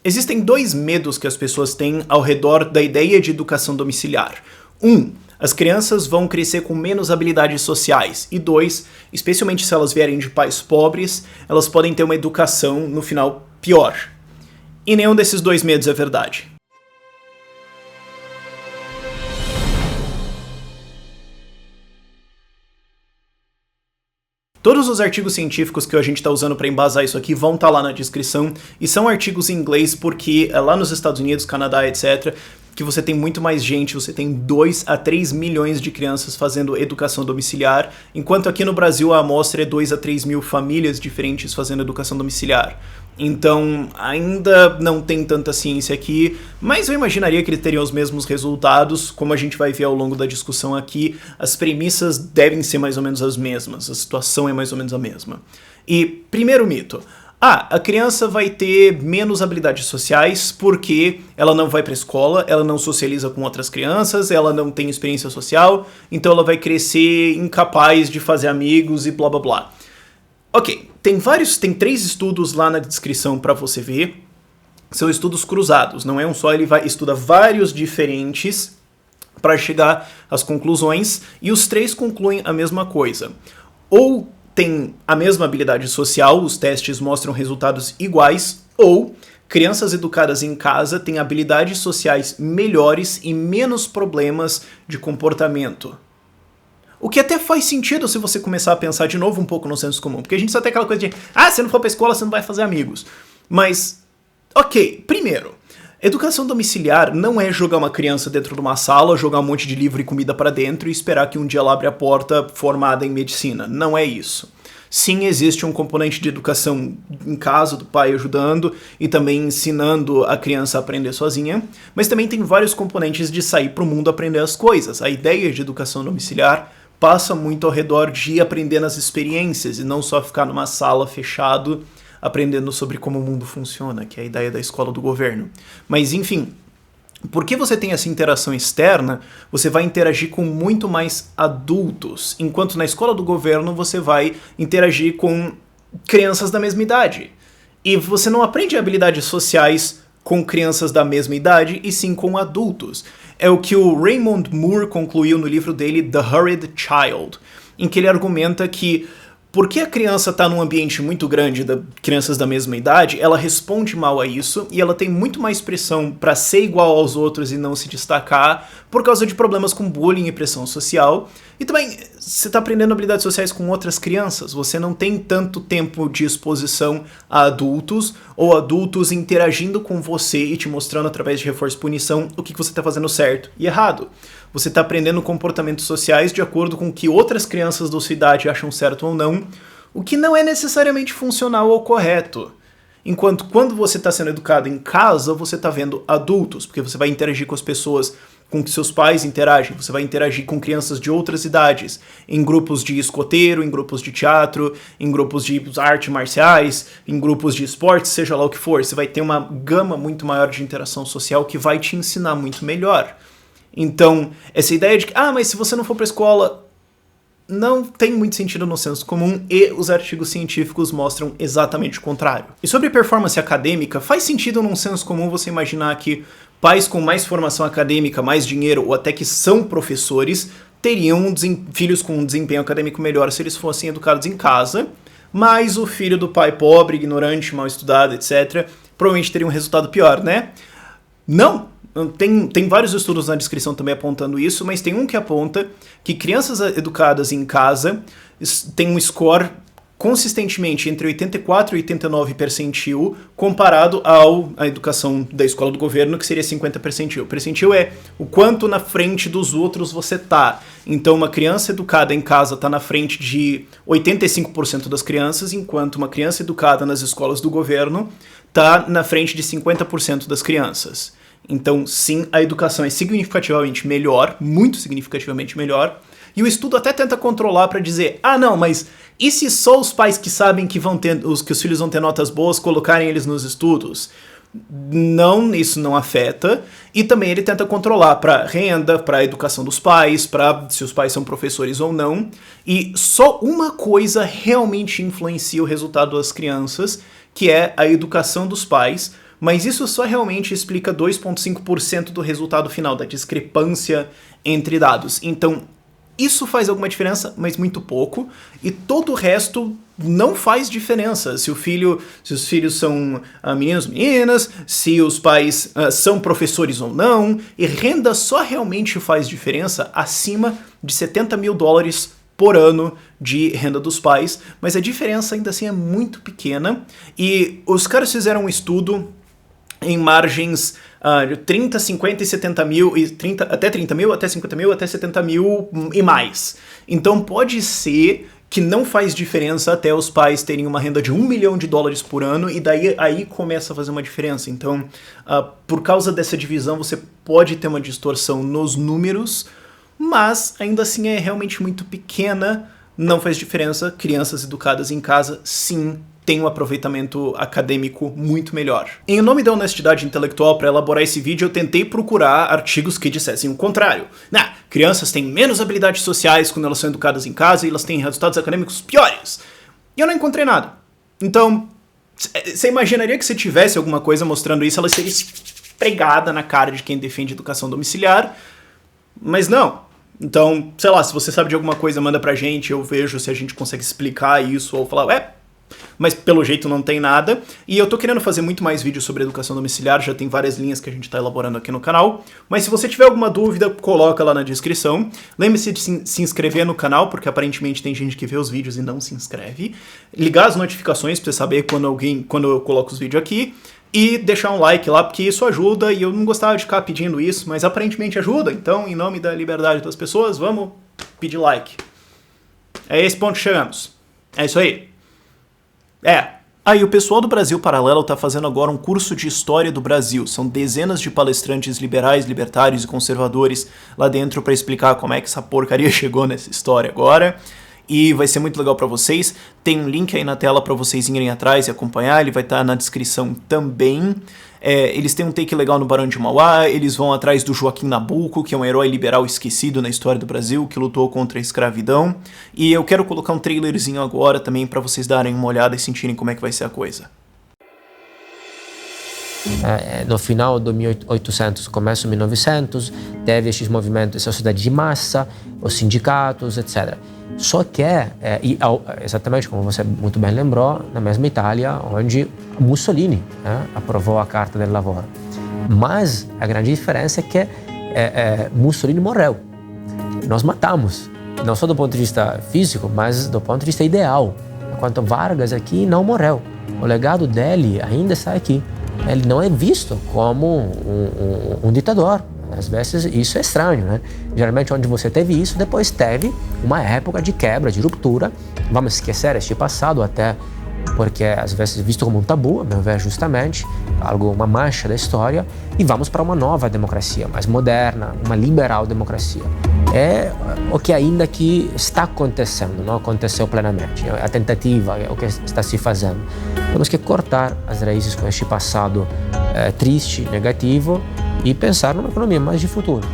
Existem dois medos que as pessoas têm ao redor da ideia de educação domiciliar. As crianças vão crescer com menos habilidades sociais. E 2, especialmente se elas vierem de pais pobres, elas podem ter uma educação, no final, pior. E nenhum desses dois medos é verdade. Todos os artigos científicos que a gente está usando para embasar isso aqui vão estar lá na descrição, e são artigos em inglês porque lá nos Estados Unidos, Canadá, etc., que você tem muito mais gente, você tem 2 a 3 milhões de crianças fazendo educação domiciliar, enquanto aqui no Brasil a amostra é 2 a 3 mil famílias diferentes fazendo educação domiciliar. Então, ainda não tem tanta ciência aqui, mas eu imaginaria que eles teriam os mesmos resultados. Como a gente vai ver ao longo da discussão aqui, as premissas devem ser mais ou menos as mesmas, a situação é mais ou menos a mesma. E, primeiro mito. A criança vai ter menos habilidades sociais porque ela não vai para a escola, ela não socializa com outras crianças, ela não tem experiência social, então ela vai crescer incapaz de fazer amigos e blá blá blá. Ok, tem 3 estudos lá na descrição para você ver, são estudos cruzados, não é um só, ele estuda vários diferentes para chegar às conclusões, e os 3 concluem a mesma coisa. Ou tem a mesma habilidade social, os testes mostram resultados iguais, ou crianças educadas em casa têm habilidades sociais melhores e menos problemas de comportamento. O que até faz sentido se você começar a pensar de novo um pouco no senso comum, porque a gente só tem aquela coisa de, se não for pra escola você não vai fazer amigos. Mas, ok, primeiro, educação domiciliar não é jogar uma criança dentro de uma sala, jogar um monte de livro e comida pra dentro e esperar que um dia ela abra a porta formada em medicina. Não é isso. Sim, existe um componente de educação em casa, do pai ajudando e também ensinando a criança a aprender sozinha, mas também tem vários componentes de sair pro mundo aprender as coisas. A ideia de educação domiciliar passa muito ao redor de aprender nas experiências e não só ficar numa sala fechado aprendendo sobre como o mundo funciona, que é a ideia da escola do governo. Mas enfim, porque você tem essa interação externa, você vai interagir com muito mais adultos, enquanto na escola do governo você vai interagir com crianças da mesma idade. E você não aprende habilidades sociais com crianças da mesma idade, e sim com adultos. É o que o Raymond Moore concluiu no livro dele The Hurried Child, em que ele argumenta que porque a criança está num ambiente muito grande de crianças da mesma idade, ela responde mal a isso e ela tem muito mais pressão para ser igual aos outros e não se destacar por causa de problemas com bullying e pressão social. E também, você está aprendendo habilidades sociais com outras crianças, você não tem tanto tempo de exposição a adultos ou adultos interagindo com você e te mostrando através de reforço e punição o que você está fazendo certo e errado. Você está aprendendo comportamentos sociais de acordo com o que outras crianças da sua idade acham certo ou não, o que não é necessariamente funcional ou correto. Enquanto quando você está sendo educado em casa, você está vendo adultos, porque você vai interagir com as pessoas com que seus pais interagem, você vai interagir com crianças de outras idades, em grupos de escoteiro, em grupos de teatro, em grupos de artes marciais, em grupos de esportes, seja lá o que for. Você vai ter uma gama muito maior de interação social que vai te ensinar muito melhor. Então, essa ideia de que, mas se você não for para a escola, não tem muito sentido no senso comum, e os artigos científicos mostram exatamente o contrário. E sobre performance acadêmica, faz sentido num senso comum você imaginar que pais com mais formação acadêmica, mais dinheiro, ou até que são professores, teriam filhos com um desempenho acadêmico melhor se eles fossem educados em casa, mas o filho do pai pobre, ignorante, mal estudado, etc., provavelmente teria um resultado pior, né? Não! Tem vários estudos na descrição também apontando isso, mas tem um que aponta que crianças educadas em casa têm um score consistentemente entre 84 e 89 percentil comparado à educação da escola do governo, que seria 50 percentil. Percentil é o quanto na frente dos outros você tá. Então uma criança educada em casa tá na frente de 85% das crianças, enquanto uma criança educada nas escolas do governo tá na frente de 50% das crianças. Então, sim, a educação é significativamente melhor, muito significativamente melhor, e o estudo até tenta controlar para dizer, não, mas e se só os pais que sabem que os filhos vão ter notas boas colocarem eles nos estudos? Não, isso não afeta, e também ele tenta controlar para renda, para a educação dos pais, para se os pais são professores ou não, e só uma coisa realmente influencia o resultado das crianças, que é a educação dos pais, mas isso só realmente explica 2,5% do resultado final, da discrepância entre dados. Então, isso faz alguma diferença, mas muito pouco, e todo o resto não faz diferença. Se os filhos são meninos ou meninas, se os pais são professores ou não, e renda só realmente faz diferença acima de $70.000 por ano de renda dos pais, mas a diferença ainda assim é muito pequena, e os caras fizeram um estudo em margens de 30, 50 e 70 mil, até 30 mil, até 50 mil, até 70 mil e mais. Então pode ser que não faz diferença até os pais terem uma renda de $1 milhão por ano, e daí aí começa a fazer uma diferença. Então, por causa dessa divisão, você pode ter uma distorção nos números, mas ainda assim é realmente muito pequena, não faz diferença. Crianças educadas em casa, sim, tem um aproveitamento acadêmico muito melhor. Em nome da honestidade intelectual, para elaborar esse vídeo, eu tentei procurar artigos que dissessem o contrário. Crianças têm menos habilidades sociais quando elas são educadas em casa e elas têm resultados acadêmicos piores. E eu não encontrei nada. Então, você imaginaria que se tivesse alguma coisa mostrando isso, ela seria pregada na cara de quem defende educação domiciliar, mas não. Então, sei lá, se você sabe de alguma coisa, manda pra gente, eu vejo se a gente consegue explicar isso, ou falar, mas pelo jeito não tem nada. E eu tô querendo fazer muito mais vídeos sobre educação domiciliar, já tem várias linhas que a gente tá elaborando aqui no canal. Mas se você tiver alguma dúvida, coloca lá na descrição. Lembre-se de se inscrever no canal, porque aparentemente tem gente que vê os vídeos e não se inscreve. Ligar as notificações pra você saber quando eu coloco os vídeos aqui. E deixar um like lá, porque isso ajuda, e eu não gostava de ficar pedindo isso, mas aparentemente ajuda. Então, em nome da liberdade das pessoas, vamos pedir like. É esse ponto que chegamos. É isso aí. E o pessoal do Brasil Paralelo tá fazendo agora um curso de História do Brasil. São dezenas de palestrantes liberais, libertários e conservadores lá dentro para explicar como é que essa porcaria chegou nessa história agora. E vai ser muito legal para vocês. Tem um link aí na tela para vocês irem atrás e acompanhar. Ele vai estar na descrição também. Eles têm um take legal no Barão de Mauá. Eles vão atrás do Joaquim Nabuco, que é um herói liberal esquecido na história do Brasil, que lutou contra a escravidão. E eu quero colocar um trailerzinho agora também para vocês darem uma olhada e sentirem como é que vai ser a coisa. No final do 1800, começo do 1900, teve esses movimentos, essa sociedade de massa, os sindicatos, etc. Só que, exatamente como você muito bem lembrou, na mesma Itália, onde Mussolini aprovou a Carta del Lavoro. Mas a grande diferença é que Mussolini morreu. Nós matamos, não só do ponto de vista físico, mas do ponto de vista ideal. Enquanto Vargas aqui não morreu. O legado dele ainda está aqui. Ele não é visto como um ditador. Às vezes isso é estranho, né? Geralmente onde você teve isso, depois teve uma época de quebra, de ruptura. Vamos esquecer este passado até porque às vezes é visto como um tabu, a meu ver, justamente, uma mancha da história, e vamos para uma nova democracia, mais moderna, uma liberal democracia. É o que ainda que está acontecendo, não aconteceu plenamente. É a tentativa, é o que está se fazendo. Temos que cortar as raízes com este passado triste, negativo, e pensar numa economia mais de futuro.